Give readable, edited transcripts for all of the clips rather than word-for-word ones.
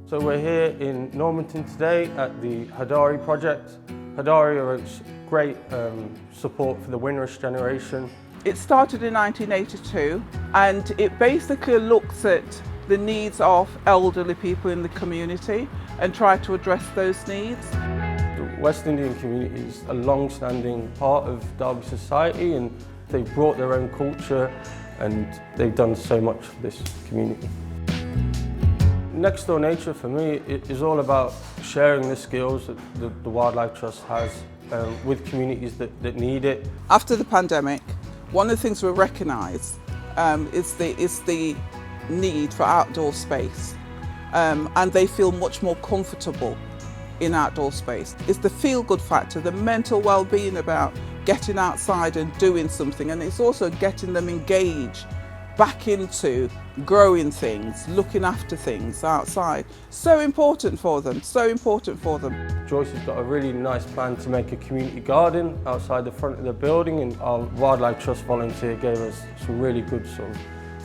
So we're here in Normanton today at the Hadhari Project. Hadhari are a great support for the windrush generation. It started in 1982 and it basically looks at the needs of elderly people in the community and try to address those needs. The West Indian community is a long-standing part of Derby society, and they've brought their own culture and they've done so much for this community. Nextdoor Nature for me is all about sharing the skills that the Wildlife Trust has with communities that need it. After the pandemic, one of the things we recognise is the need for outdoor space, and they feel much more comfortable in outdoor space. It's the feel-good factor, the mental well-being about getting outside and doing something, and it's also getting them engaged back into growing things, looking after things outside. So important for them, so important for them. Joyce has got a really nice plan to make a community garden outside the front of the building, and our Wildlife Trust volunteer gave us some really good sort of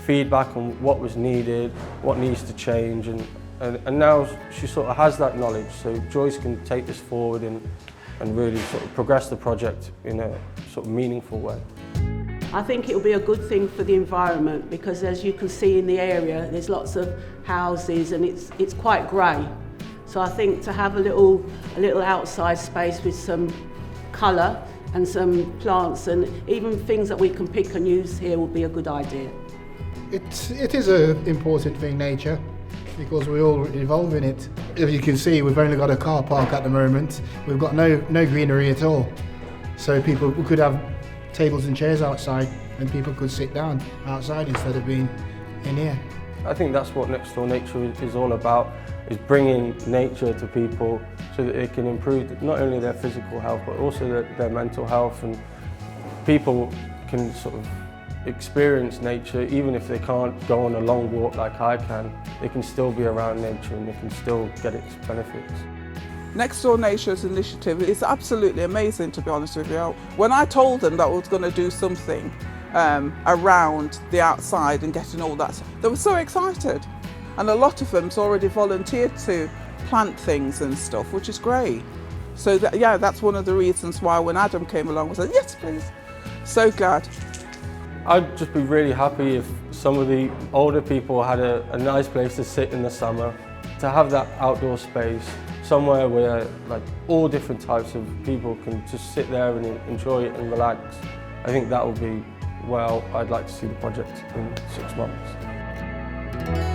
feedback on what was needed, what needs to change, and now she sort of has that knowledge, so Joyce can take this forward and really sort of progress the project in a sort of meaningful way. I think it will be a good thing for the environment because, as you can see in the area, there's lots of houses and it's quite grey. So I think to have a little outside space with some colour and some plants and even things that we can pick and use here would be a good idea. It is an important thing, nature, because we all involved in it. As you can see, we've only got a car park at the moment. We've got no greenery at all. So we could have tables and chairs outside and people could sit down outside instead of being in here. I think that's what Nextdoor Nature is all about, is bringing nature to people so that it can improve not only their physical health but also their mental health, and people can sort of experience nature even if they can't go on a long walk like I can. They can still be around nature and they can still get its benefits. Nextdoor Nature's initiative is absolutely amazing, to be honest with you. When I told them that I was going to do something around the outside and getting all that, they were so excited. And a lot of them's already volunteered to plant things and stuff, which is great. So that's one of the reasons why when Adam came along, I said, yes, please. So glad. I'd just be really happy if some of the older people had a nice place to sit in the summer, to have that outdoor space, somewhere where like all different types of people can just sit there and enjoy it and relax. I think that will be where I'd like to see the project in 6 months.